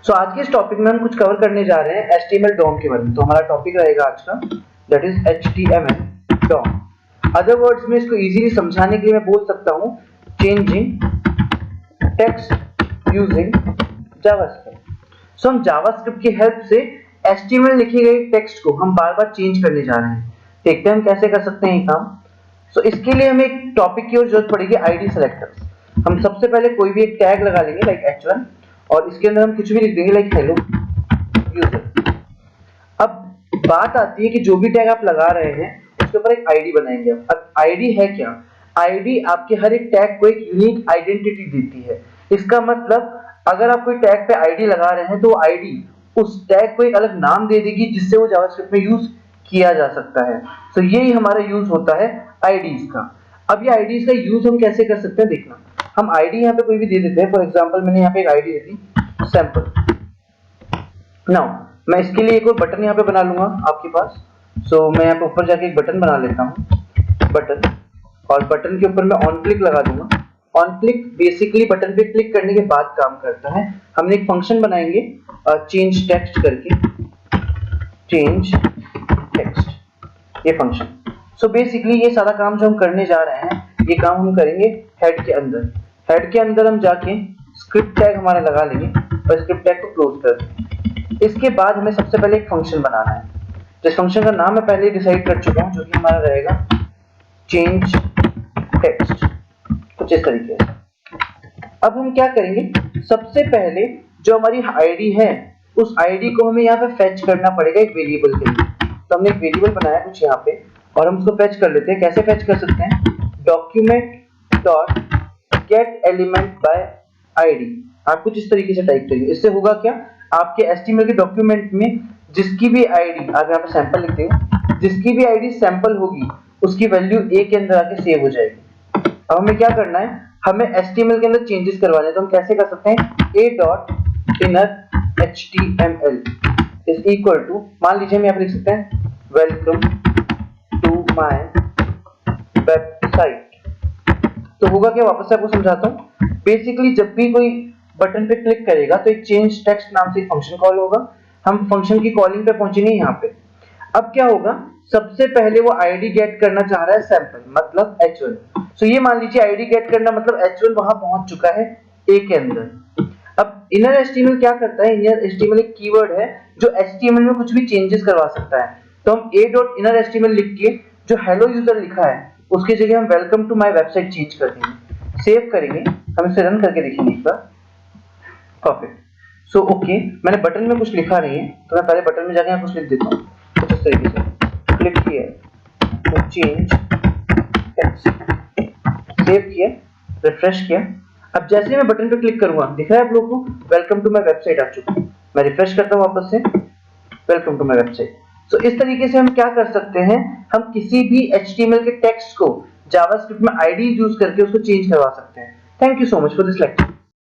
सो आज के इस टॉपिक में हम कुछ कवर करने जा रहे हैं HTML DOM के बारे में। तो हमारा टॉपिक रहेगा आज का that is HTML DOM। Other words में इसको इजीली समझाने के लिए मैं बोल सकता हूँ चेंजिंग टेक्स्ट यूजिंग जावास्क्रिप्ट। सो हम जावास्क्रिप्ट की हेल्प से HTML लिखी गई टेक्स्ट को हम बार बार चेंज करने जा रहे हैं। देखते हैं हम कैसे कर सकते हैं ये काम। सो इसके लिए हमें एक टॉपिक की और जरूरत पड़ेगी आईडी सेलेक्टर्स। हम सबसे पहले कोई भी एक टैग लगा लेंगे लाइक h1 और इसके अंदर हम कुछ भी लिख देंगे लाइक हेलो यूजर। अब बात आती है कि जो भी टैग आप लगा रहे हैं उसके ऊपर एक आईडी बनाएंगे। अब आईडी है क्या? आईडी आपके हर एक टैग को एक यूनिक आइडेंटिटी देती है। इसका मतलब अगर आप कोई टैग पे आईडी लगा रहे हैं तो आईडी उस टैग को एक अलग नाम दे देगी जिससे वो जावास्क्रिप्ट में यूज किया जा सकता है। तो यही हमारा यूज होता है आईडीज का। अब ये आईडीज का यूज हम कैसे कर सकते हैं देखना। हम आईडी यहाँ पे कोई भी दे देते हैं। फॉर एग्जांपल मैंने यहाँ पे एक आईडी दे दी सैंपल। नाउ मैं इसके लिए एक और बटन यहाँ पे बना लूंगा आपके पास। सो मैं यहाँ पे ऊपर जाके एक बटन बना लेता हूँ बटन, और बटन के ऊपर मैं ऑन क्लिक लगा दूंगा। ऑन क्लिक बेसिकली बटन पे क्लिक करने के बाद काम करता है। हमने एक फंक्शन बनाएंगे चेंज टेक्स्ट करके, चेंज टेक्स्ट ये फंक्शन। सो बेसिकली ये सारा काम जो हम करने जा रहे हैं ये काम हम करेंगे हेड के अंदर। हेड के अंदर हम जाके स्क्रिप्ट टैग हमारा लगा लेंगे और स्क्रिप्ट टैग को क्लोज कर देंगे। इसके बाद हमें सबसे पहले एक फंक्शन बनाना है जिस फंक्शन का नाम मैं पहले डिसाइड कर चुका हूँ, जो कि हमारा रहेगा चेंज टेक्स्ट, कुछ इस तरीके से। अब हम क्या करेंगे, सबसे पहले जो हमारी आईडी है उस आईडी को हमें यहाँ पे फेच करना पड़ेगा एक वेरिएबल के लिए। तो हमने एक वेरिएबल बनाया कुछ यहाँ पे और हम उसको फेच कर लेते हैं। कैसे फेच कर सकते हैं, document dot gate element by ID. आप कुछ इस तरीके से टाइप करिए। इससे होगा क्या, आपके HTML के डॉक्यूमेंट में जिसकी भी आईडी, आप यहाँ पे सैंपल लिखते हो, जिसकी भी आईडी सैंपल होगी उसकी वैल्यू ए के अंदर आके सेव हो जाएगी। अब हमें क्या करना है, हमें HTML के अंदर चेंजेस करवाने हैं। तो हम कैसे कर सकते हैं, a dot inner HTML is equal to, मान लीजिए हम यहाँ पे लिख सकते हैं वेलकम टू माय वेबसाइट। तो होगा क्या, वापस से आपको समझाता हूँ। बेसिकली जब भी कोई बटन पे क्लिक करेगा तो एक चेंज टेक्स्ट नाम से एक फंक्शन कॉल होगा। हम फंक्शन की कॉलिंग पे पहुंचेंगे यहाँ पे। अब क्या होगा, सबसे पहले वो आईडी गेट करना चाह रहा है सैंपल, मतलब h1। सो ये मान लीजिए आईडी गेट करना मतलब h1 वहां पहुंच चुका है a के अंदर। अब इनर HTML क्या करता है, इनर HTML एक कीवर्ड है जो HTML में कुछ भी चेंजेस करवा सकता है। तो हम a डॉट इनर HTML लिख के जो हेलो यूजर लिखा है उसकी जगह हम welcome to my website change कर देंगे। सेव करेंगे, हम इसे रन करके देखेंगे एक बार। परफेक्ट। सो ओके, मैंने बटन में कुछ लिखा नहीं है तो मैं पहले बटन में जाके कुछ लिख देता हूँ कुछ इस तरीके से। क्लिक किया तो चेंज टेक्स्ट, सेव किया, रिफ्रेश किया। अब जैसे मैं बटन पे क्लिक करूंगा दिख रहा है आप लोगों को वेलकम टू माय वेबसाइट आ चुका है। मैं रिफ्रेश करता हूँ वापस से, वेलकम टू माय वेबसाइट। तो इस तरीके से हम क्या कर सकते हैं, हम किसी भी HTML के टेक्स्ट को जावास्क्रिप्ट में आईडी यूज करके उसको चेंज करवा सकते हैं। Thank you so much for this lecture.